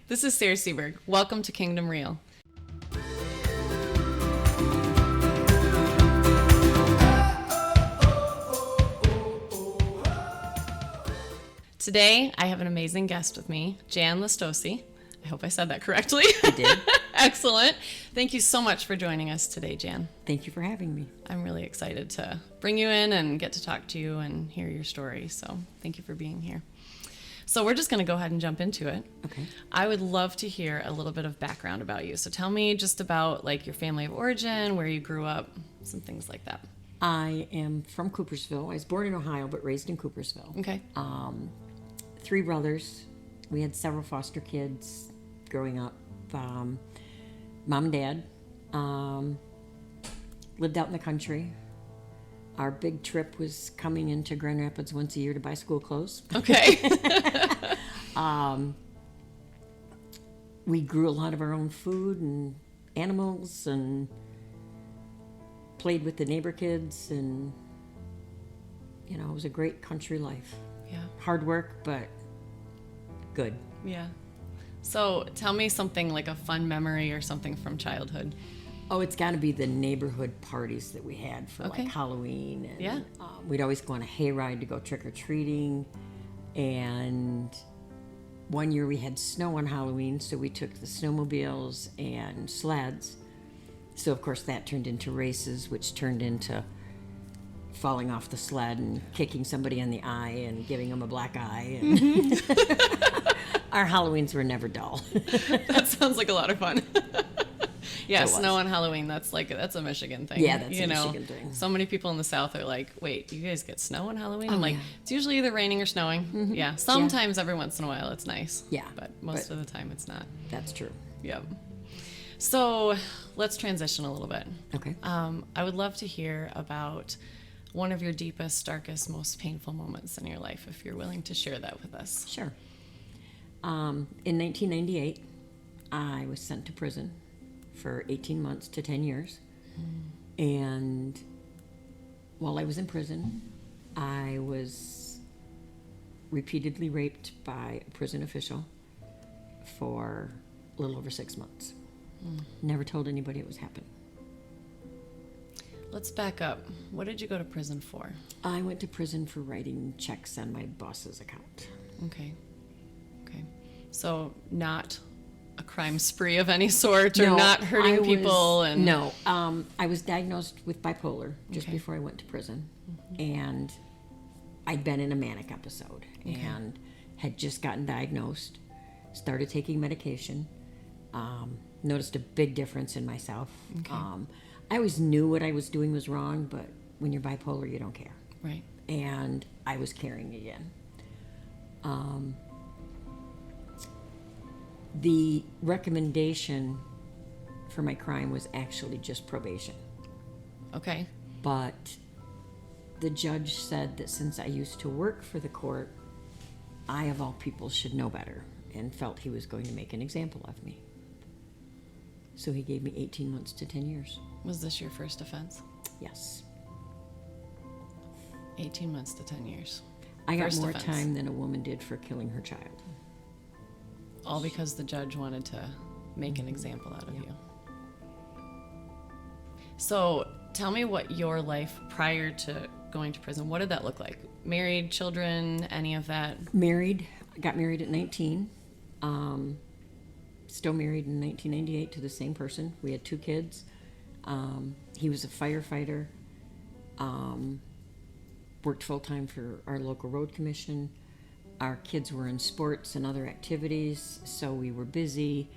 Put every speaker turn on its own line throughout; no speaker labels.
This is Sarah Seberg. Welcome to Kingdom Real. Today, I have an amazing guest with me, Jan Lastocy. I hope I said that correctly.
You did.
Excellent. Thank you so much for joining us today, Jan.
Thank you for having me.
I'm really excited to bring you in and get to talk to you and hear your story. So thank you for being here. So we're just going to go ahead and jump into it.
Okay.
I would love to hear a little bit of background about you. So tell me just about like your family of origin, where you grew up, some things like that.
I am from Coopersville. I was born in Ohio, but raised in Coopersville.
Okay.
3 brothers. We had several foster kids growing up. Mom and Dad lived out in the country. Our big trip was coming into Grand Rapids once a year to buy school clothes.
Okay.
We grew a lot of our own food and animals and played with the neighbor kids, and it was a great country life.
Yeah.
Hard work, but good.
Yeah. So tell me something like a fun memory or something from childhood.
Oh, it's got to be the neighborhood parties that we had for
Okay.
like Halloween. And,
Yeah.
We'd always go on a hayride to go trick-or-treating. And one year we had snow on Halloween, so we took the snowmobiles and sleds. So, of course, that turned into races, which turned into falling off the sled and kicking somebody in the eye and giving them a black eye. And our Halloweens were never dull.
That sounds like a lot of fun. Yeah,
It was.
snow on Halloween, that's a Michigan thing.
Yeah, that's a Michigan thing.
So many people in the South are like, wait, you guys get snow on Halloween? I'm
Oh,
like,
yeah.
it's usually either raining or snowing. Yeah, sometimes every once in a while it's nice.
Yeah,
But most
but-
of the time it's not.
That's true.
Yep. So let's transition a little bit.
Okay.
I would love to hear about one of your deepest, darkest, most painful moments in your life, if you're willing to share that with us.
Sure. In 1998, I was sent to prison for 18 months to 10 years. And while I was in prison, I was repeatedly raped by a prison official for a little over 6 months. Never told anybody it was happening.
Let's back up. What did you go to prison for?
I went to prison for writing checks on my boss's account.
Okay. So not a crime spree of any sort, or
No,
not hurting
I was-
people? And
No, I was diagnosed with bipolar just
Okay.
before I went to prison, and I'd been in a manic episode and had just gotten diagnosed, started taking medication, noticed a big difference in myself.
Okay.
I always knew what I was doing was wrong, but when you're bipolar, you don't care.
Right.
And I was caring again. The recommendation for my crime was actually just probation.
Okay.
But the judge said that since I used to work for the court, I, of all people, should know better, and felt he was going to make an example of me. So he gave me 18 months to 10 years.
Was this your first offense?
Yes.
18 months to 10 years.
I got
First
more
offense.
time than a woman did for killing her child.
All because the judge wanted to make an example out of you. So tell me what your life prior to going to prison, what did that look like? Married, children, any of that?
Married. I got married at 19. Still married in 1998 to the same person. We had 2 kids. He was a firefighter. Worked full-time for our local road commission. Our kids were in sports and other activities, so we were busy.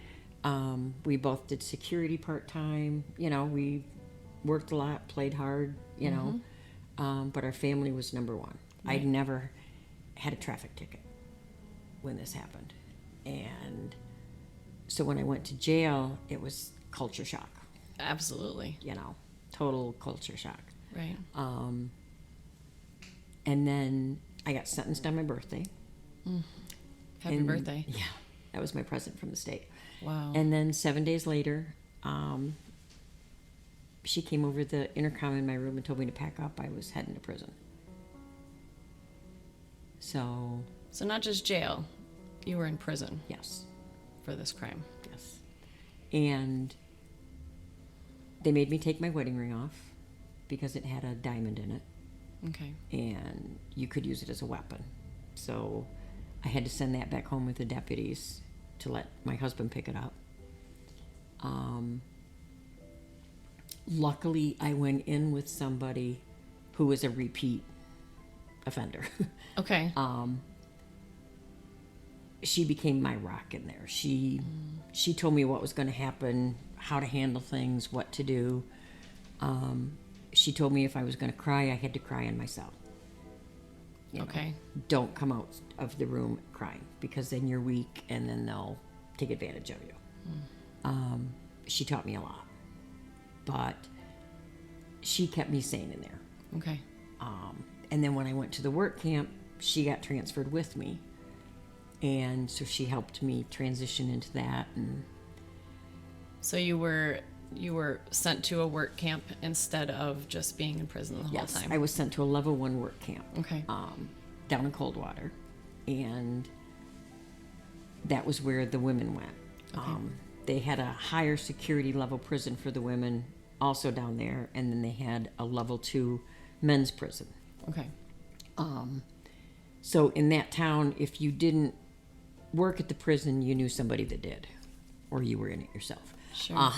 We both did security part-time. We worked a lot, played hard, but our family was number one.
Right.
I'd never had a traffic ticket when this happened. And so when I went to jail, it was culture shock,
Absolutely.
total culture shock.
Right.
And then I got sentenced on my birthday.
Happy
And-
birthday.
Yeah, that was my present from the state.
Wow.
And then 7 days later, she came over the intercom in my room and told me to pack up. I was heading to prison. So,
So not just jail, you were in prison.
yes.
for this crime.
Yes. And they made me take my wedding ring off because it had a diamond in it,
Okay.
and you could use it as a weapon. So I had to send that back home with the deputies to let my husband pick it up. Luckily, I went in with somebody who was a repeat offender.
Okay.
She became my rock in there. She told me what was going to happen, how to handle things, what to do. She told me if I was going to cry, I had to cry in my cell. You know,
Okay.
don't come out of the room crying, because then you're weak and then they'll take advantage of you. She taught me a lot, but she kept me sane in there.
Okay.
And then when I went to the work camp, she got transferred with me. And so she helped me transition into that. And
So you were sent to a work camp instead of just being in prison the whole
yes,
time.
I was sent to a level 1 work camp
Okay.
down in Coldwater. And that was where the women went.
Okay.
They had a higher security level prison for the women also down there. And then they had a level 2 men's prison.
Okay.
So in that town, if you didn't work at the prison, you knew somebody that did, or you were in it yourself.
Sure.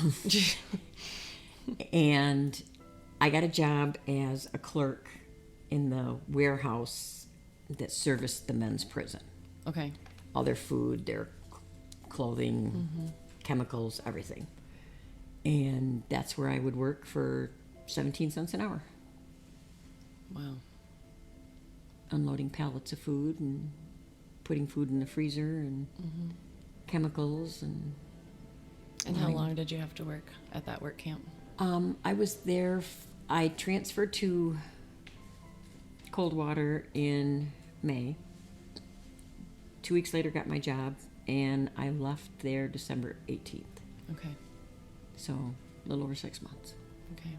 And I got a job as a clerk in the warehouse that serviced the men's prison.
Okay.
All their food, their clothing, chemicals, everything. And that's where I would work for 17 cents an hour,
Wow.
unloading pallets of food and putting food in the freezer and chemicals.
And how long did you have to work at that work camp?
I was there. I transferred to Coldwater in May. 2 weeks later, got my job, and I left there December 18th.
Okay.
So a little over 6 months.
Okay.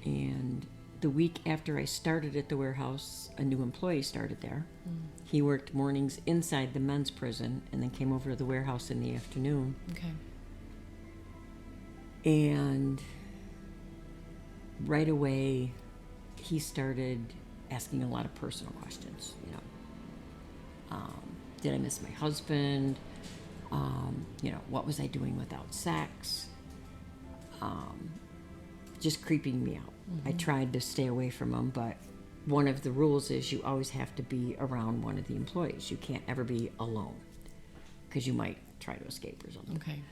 And the week after I started at the warehouse, a new employee started there. He worked mornings inside the men's prison and then came over to the warehouse in the afternoon.
Okay.
And right away, he started asking a lot of personal questions. You know, did I miss my husband? You know, what was I doing without sex? Just creeping me out. I tried to stay away from him, but one of the rules is you always have to be around one of the employees. You can't ever be alone, because you might try to escape or something.
Okay.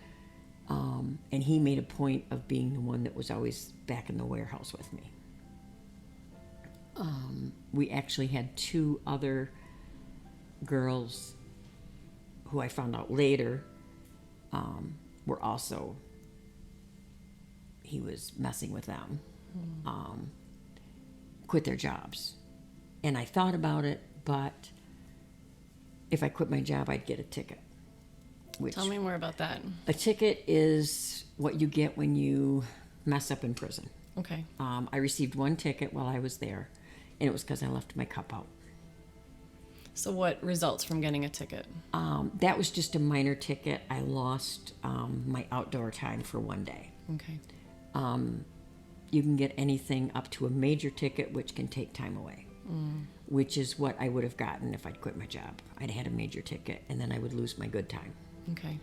And he made a point of being the one that was always back in the warehouse with me. We actually had 2 other girls who I found out later were also, he was messing with them, quit their jobs. And I thought about it, but if I quit my job, I'd get a ticket. Which,
Tell me more about that.
a ticket is what you get when you mess up in prison.
Okay.
I received 1 ticket while I was there, and it was because I left my cup out.
So what results from getting a ticket?
That was just a minor ticket. I lost my outdoor time for 1 day.
Okay.
You can get anything up to a major ticket, which can take time away, which is what I would have gotten if I'd quit my job. I'd had a major ticket, and then I would lose my good time.
Okay.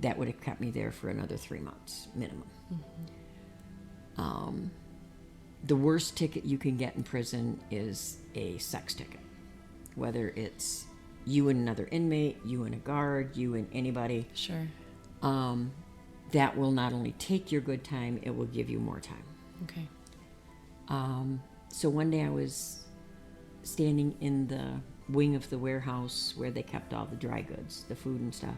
That would have kept me there for another 3 months minimum. The worst ticket you can get in prison is a sex ticket, whether it's you and another inmate, you and a guard, you and anybody.
Sure.
That will not only take your good time, it will give you more time.
Okay.
So one day I was standing in the wing of the warehouse where they kept all the dry goods, the food and stuff.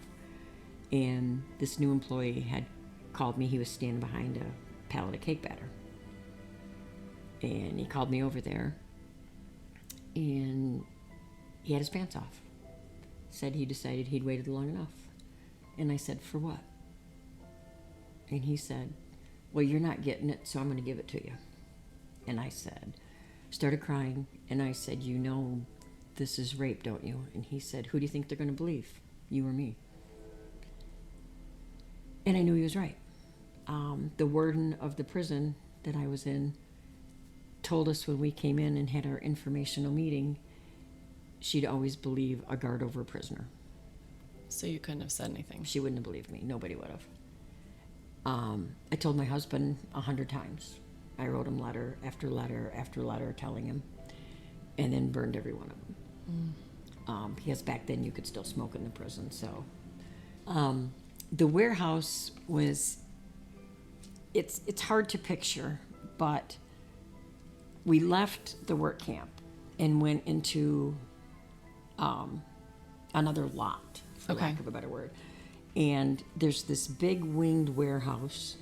And this new employee had called me. He was standing behind a pallet of cake batter. And he called me over there. And he had his pants off. Said he decided he'd waited long enough. And I said, for what? And he said, well, you're not getting it, so I'm going to give it to you. And I said, started crying. And I said, you know, this is rape, don't you? And he said, who do you think they're going to believe? You or me? And I knew he was right. The warden of the prison that I was in told us when we came in and had our informational meeting, she'd always believe a guard over a prisoner.
So you couldn't have said anything.
She wouldn't have believed me. Nobody would have. I told my husband 100 times. I wrote him letter after letter after letter telling him, and then burned every one of them. Because back then you could still smoke in the prison. So the warehouse was, it's hard to picture, but we left the work camp and went into another lot, for lack of a better word. And there's this big winged warehouse,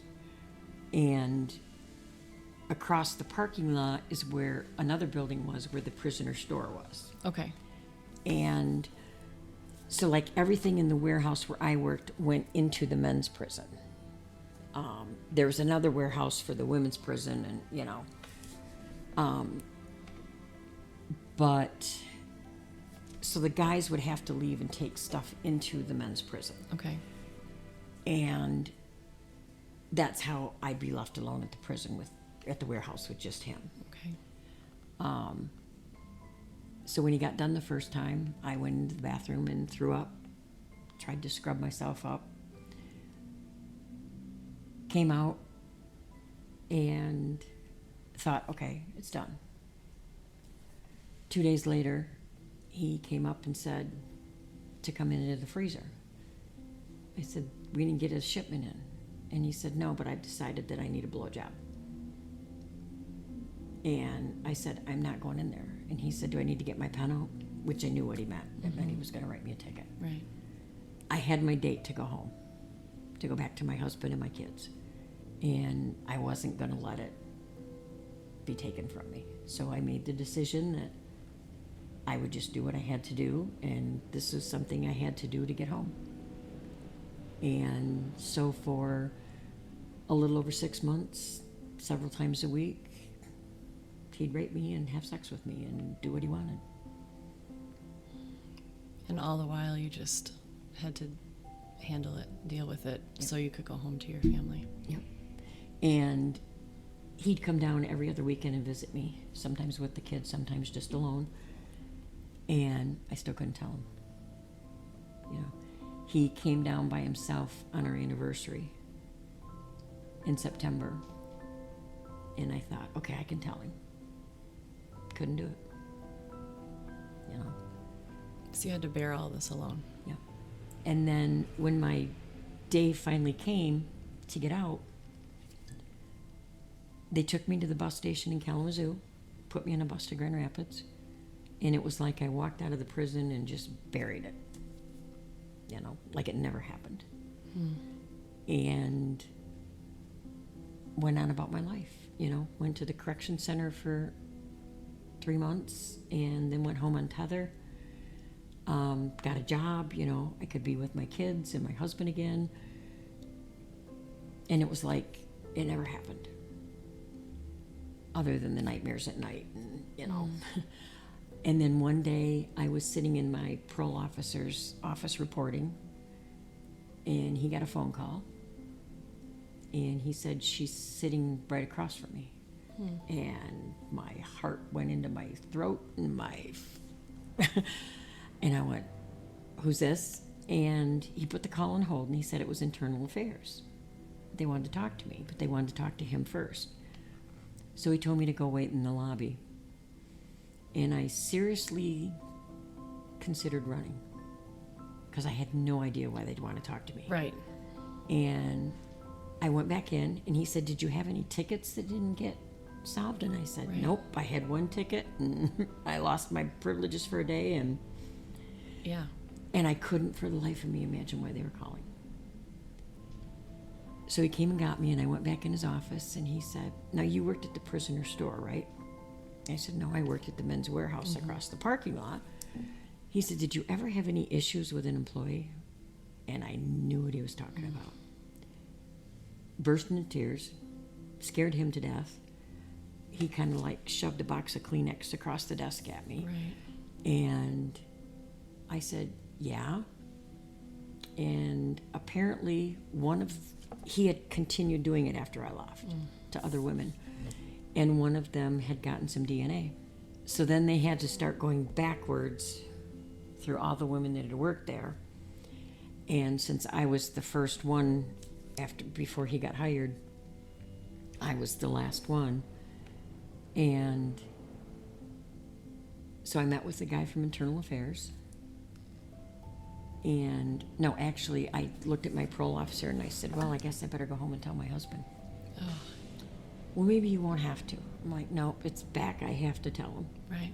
and across the parking lot is where another building was, where the prisoner store was.
Okay.
And so, like, everything in the warehouse where I worked went into the men's prison. There was another warehouse for the women's prison, and, you know. But, so the guys would have to leave and take stuff into the men's prison.
Okay.
And that's how I'd be left alone at the prison at the warehouse with just him.
Okay.
So when he got done the first time, I went into the bathroom and threw up, tried to scrub myself up, came out and thought, okay, it's done. 2 days later, he came up and said to come into the freezer. I said, we didn't get a shipment in. And he said, no, but I've decided that I need a blowjob. And I said, I'm not going in there. And he said, do I need to get my pen out? Which I knew what he meant. It meant he was going to write me a ticket.
Right.
I had my date to go home, to go back to my husband and my kids. And I wasn't going to let it be taken from me. So I made the decision that I would just do what I had to do, and this was something I had to do to get home. And so for a little over 6 months, several times a week, he'd rape me and have sex with me and do what he wanted.
And all the while you just had to handle it, deal with it, so you could go home to your family.
Yep. And he'd come down every other weekend and visit me, sometimes with the kids, sometimes just alone. And I still couldn't tell him. You know, he came down by himself on our anniversary in September. And I thought, okay, I can tell him. Couldn't do it. You know.
So you had to bear all this alone.
Yeah. And then when my day finally came to get out, they took me to the bus station in Kalamazoo, put me on a bus to Grand Rapids, and it was like I walked out of the prison and just buried it. You know, like it never happened. And went on about my life, you know, went to the correction center for 3 months and then went home on tether. Got a job, you know, I could be with my kids and my husband again. And it was like it never happened. Other than the nightmares at night, and, you know. And then one day I was sitting in my parole officer's office reporting, and he got a phone call. And he said, she's sitting right across from me. And my heart went into my throat and my... And I went, who's this? And he put the call on hold, and he said it was internal affairs. They wanted to talk to me, but they wanted to talk to him first. So he told me to go wait in the lobby. And I seriously considered running because I had no idea why they'd want to talk to me.
Right.
And I went back in, and he said, did you have any tickets that didn't get solved? And I said, nope, I had one ticket, and I lost my privileges for a day, and I couldn't for the life of me imagine why they were calling. So he came and got me, and I went back in his office, and he said, now you worked at the prisoner store, right? I said, no, I worked at the men's warehouse across the parking lot. He said, did you ever have any issues with an employee? And I knew what he was talking about. Burst into tears, scared him to death. He kind of like shoved a box of Kleenex across the desk at me.
Right.
And I said, yeah. And apparently one of he had continued doing it after I left to other women. And one of them had gotten some DNA. So then they had to start going backwards through all the women that had worked there. And since I was the first one before he got hired, I was the last one. And so I met with the guy from Internal Affairs. And no, actually, I looked at my parole officer and I said, well, I guess I better go home and tell my husband.
Oh,
Well, maybe you won't have to. I'm like, no, it's back. I have to tell him.
right.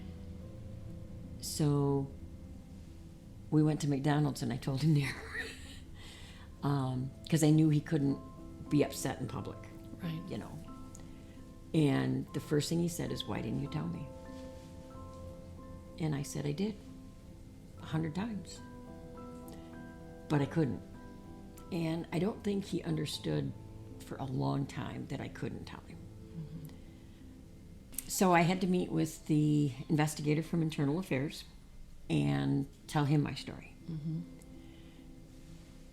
So we went to McDonald's and I told him there. Because I knew he couldn't be upset in public,
Right.
you know. And the first thing he said is, why didn't you tell me? And I said, I did 100 times. But I couldn't. And I don't think he understood for a long time that I couldn't tell him. So I had to meet with the investigator from Internal Affairs and tell him my story.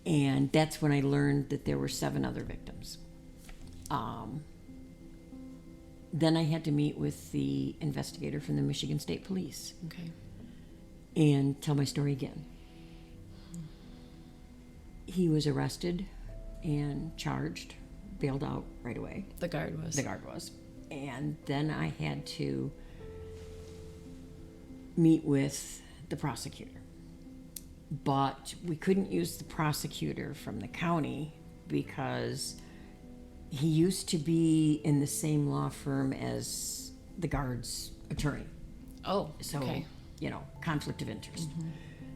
And that's when I learned that there were 7 other victims. Then I had to meet with the investigator from the Michigan State Police
Okay.
and tell my story again. He was arrested and charged, bailed out right away.
The guard was.
The guard was. And then I had to meet with the prosecutor. But we couldn't use the prosecutor from the county because he used to be in the same law firm as the guard's attorney.
Oh,
So,
okay.
you know, conflict of interest.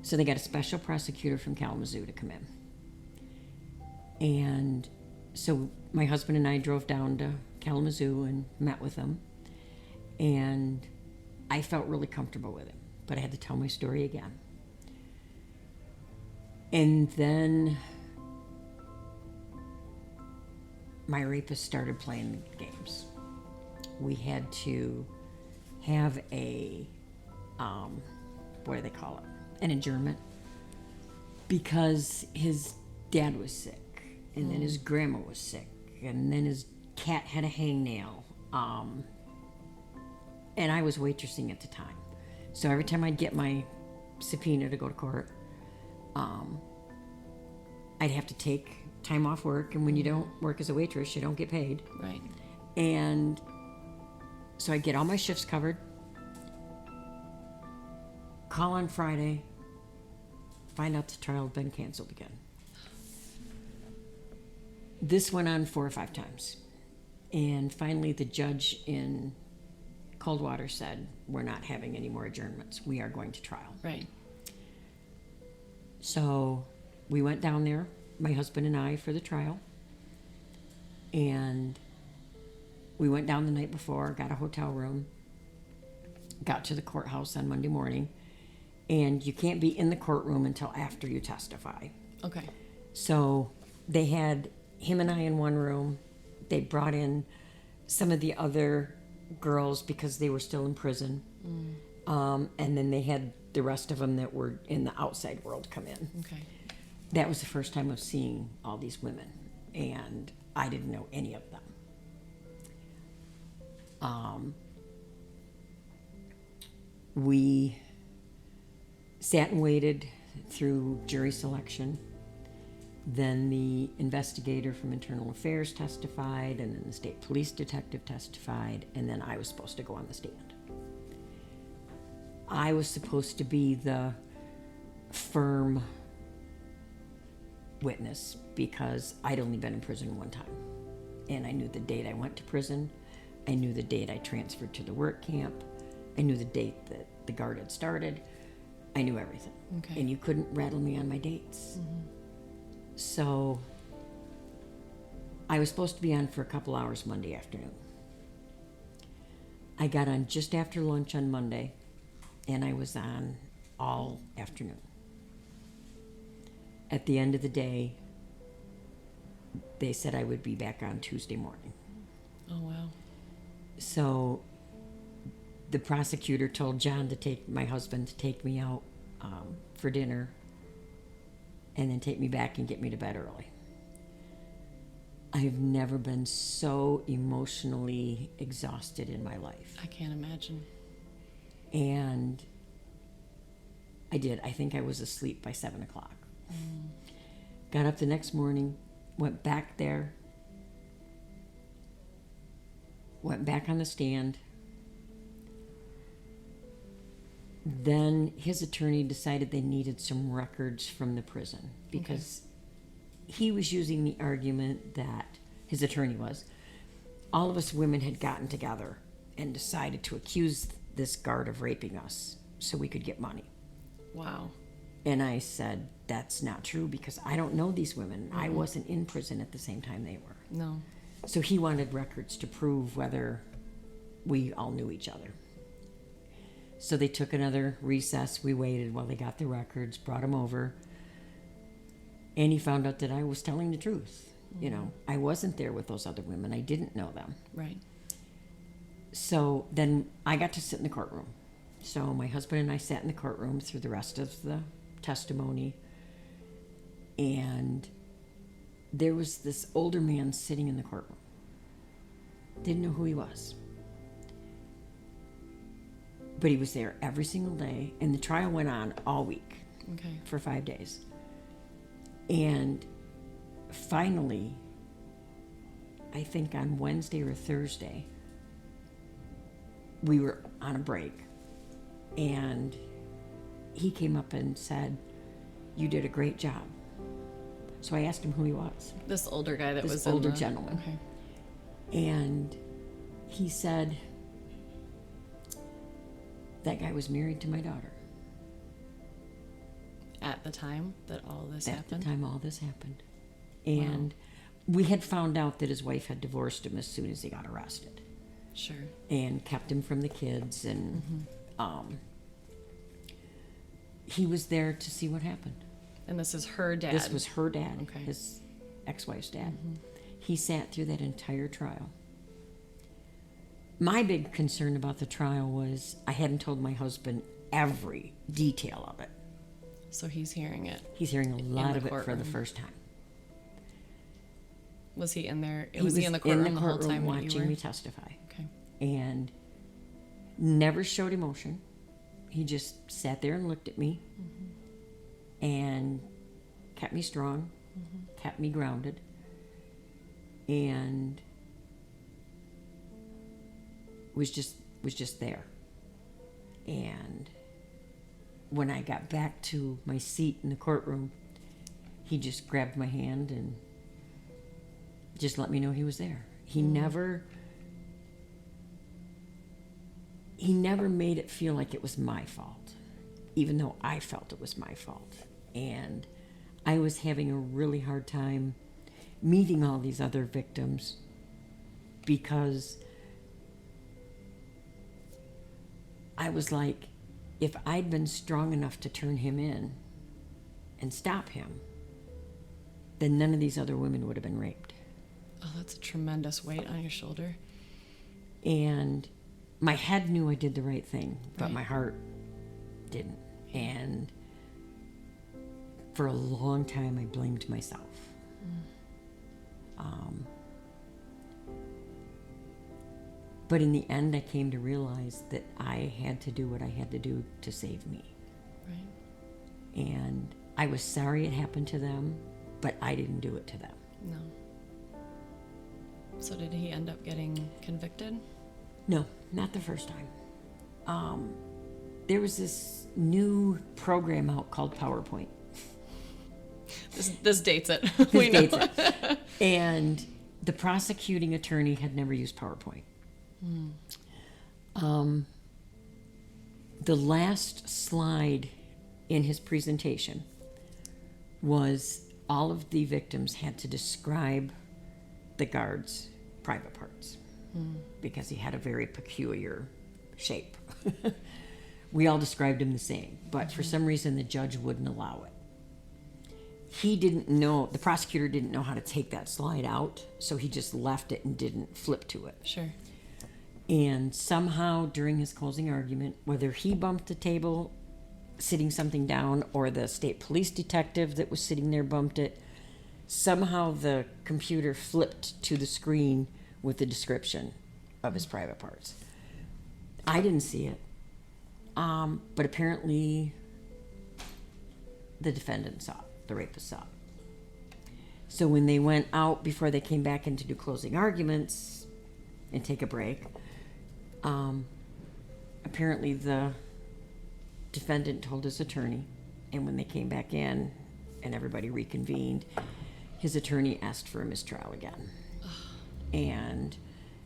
So they got a special prosecutor from Kalamazoo to come in. And so my husband and I drove down to Kalamazoo and met with him. And I felt really comfortable with him, but I had to tell my story again. And then my rapist started playing games. We had to have a, what do they call it? An adjournment. Because his dad was sick, and then his grandma was sick, and then his cat had a hangnail. And I was waitressing at the time. So every time I'd get my subpoena to go to court, I'd have to take time off work, and when you don't work as a waitress, you don't get paid.
Right.
And so I'd get all my shifts covered, call on Friday, find out the trial had been canceled again. This went on 4 or 5 times. And finally, the judge in Coldwater said, we're not having any more adjournments. We are going to trial.
Right.
So we went down there, my husband and I, for the trial. And we went down the night before, got a hotel room, got to the courthouse on Monday morning. And you can't be in the courtroom until after you testify.
Okay.
So they had him and I in one room. They brought in some of the other girls because they were still in prison. And then they had the rest of them that were in the outside world come in.
Okay.
That was the first time of seeing all these women, and I didn't know any of them. We sat and waited through jury selection. Then the investigator from Internal Affairs testified, and then the state police detective testified, and then I was supposed to go on the stand. I was supposed to be the firm witness because I'd only been in prison one time. And I knew the date I went to prison. I knew the date I transferred to the work camp. I knew the date that the guard had started. I knew everything.
Okay.
And you couldn't rattle me on my dates. So I was supposed to be on for a couple hours Monday afternoon. I got on just after lunch on Monday, and I was on all afternoon. At the end of the day, they said I would be back on Tuesday morning.
Oh, wow.
So the prosecutor told John my husband, to take me out for dinner and then take me back and get me to bed early. I've never been so emotionally exhausted in my life.
I can't imagine.
And I did. I think I was asleep by 7 o'clock. Got up the next morning, went back there, went back on the stand. Then his attorney decided they needed some records from the prison because he was using the argument that, his attorney was, all of us women had gotten together and decided to accuse this guard of raping us so we could get money.
Wow.
And I said, that's not true because I don't know these women. I wasn't in prison at the same time they were.
No.
So he wanted records to prove whether we all knew each other. So they took another recess. We waited while they got the records, brought them over. And he found out that I was telling the truth. You know, I wasn't there with those other women. I didn't know them.
Right.
So then I got to sit in the courtroom. So my husband and I sat in the courtroom through the rest of the testimony. And there was this older man sitting in the courtroom. Didn't know who he was. But he was there every single day. And the trial went on all week.
Okay.
For 5 days. And finally, I think on Wednesday or Thursday, we were on a break. And he came up and said, "You did a great job." So I asked him who he was.
This older guy that
This
was
older
in the...
gentleman.
Okay.
And he said, "That guy was married to my daughter."
At the time that all this
At
happened?
the time all this happened. And we had found out that his wife had divorced him as soon as he got arrested.
Sure.
And kept him from the kids. And he was there to see what happened.
And this is her dad?
This was her dad,
Okay.
his ex-wife's dad. He sat through that entire trial. My big concern about the trial was I hadn't told my husband every detail of it.
So he's hearing it.
He's hearing a lot
the
of it for
courtroom.
the first time.
Was he in there?
He
Was he in the courtroom the whole
courtroom
time that you
watching
were?
me testify.
Okay.
And never showed emotion. He just sat there and looked at me and kept me strong, kept me grounded, and was just there. And when I got back to my seat in the courtroom, he just grabbed my hand and just let me know he was there. He never made it feel like it was my fault, even though I felt it was my fault. And I was having a really hard time meeting all these other victims because I was like, if I'd been strong enough to turn him in and stop him, then none of these other women would have been raped.
Oh, that's a tremendous weight on your shoulder.
And my head knew I did the right thing, but
Right.
my heart didn't. And for a long time, I blamed myself. But in the end, I came to realize that I had to do what I had to do to save me.
Right.
And I was sorry it happened to them, but I didn't do it to them.
No. So did he end up getting convicted?
No, not the first time. There was this new program out called PowerPoint.
This dates it.
This
We know.
dates it. And the prosecuting attorney had never used PowerPoint. The last slide in his presentation was all of the victims had to describe the guard's private parts because he had a very peculiar shape. We all described him the same, but for some reason the judge wouldn't allow it. He didn't know, the prosecutor didn't know how to take that slide out, so he just left it and didn't flip to it.
Sure.
And somehow during his closing argument, whether he bumped the table sitting something down or the state police detective that was sitting there bumped it, somehow the computer flipped to the screen with the description of his private parts. I didn't see it, but apparently the defendant saw it, the rapist saw it. So when they went out, before they came back in to do closing arguments and take a break, apparently the defendant told his attorney, and when they came back in and everybody reconvened, his attorney asked for a mistrial again. And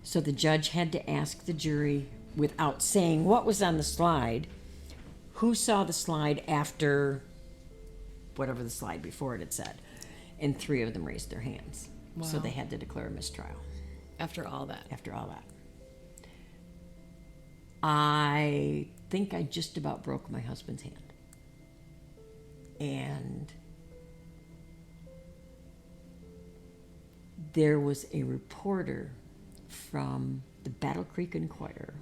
so the judge had to ask the jury, without saying what was on the slide, who saw the slide after whatever the slide before it had said. And 3 of them raised their hands.
Wow.
So they had to declare a mistrial.
After all that.
After all that. I think I just about broke my husband's hand. And there was a reporter from the Battle Creek Enquirer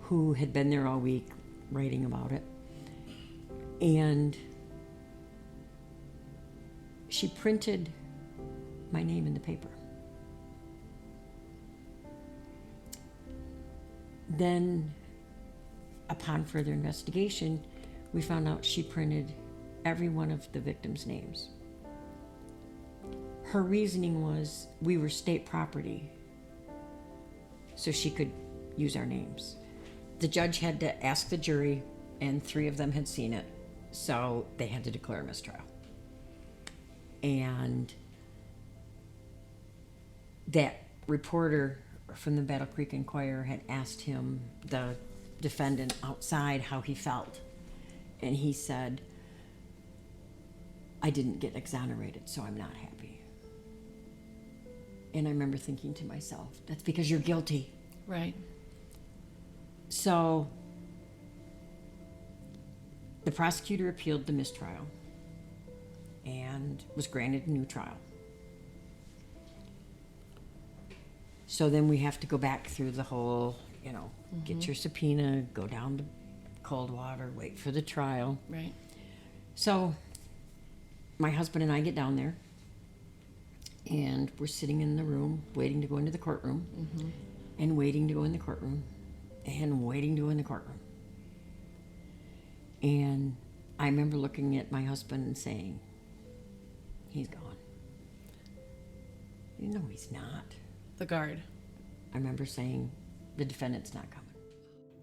who had been there all week writing about it. And she printed my name in the paper. Then, upon further investigation, we found out she printed every one of the victims' names. Her reasoning was we were state property, so she could use our names. The judge had to ask the jury, and 3 of them had seen it, so they had to declare a mistrial. And that reporter from the Battle Creek Enquirer had asked him, the defendant, outside how he felt. And he said, I didn't get exonerated, so I'm not happy. And I remember thinking to myself, that's because you're guilty.
Right.
So the prosecutor appealed the mistrial and was granted a new trial. So then we have to go back through the whole, get your subpoena, go down to Coldwater, wait for the trial.
Right.
So my husband and I get down there, and we're sitting in the room waiting to go into the courtroom, and waiting to go in the courtroom, and waiting to go in the courtroom. And I remember looking at my husband and saying, he's gone. No, he's not.
The guard.
I remember saying, the defendant's not coming.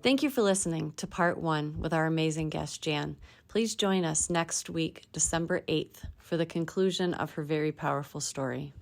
Thank you for listening to part 1 with our amazing guest, Jan. Please join us next week, December 8th, for the conclusion of her very powerful story.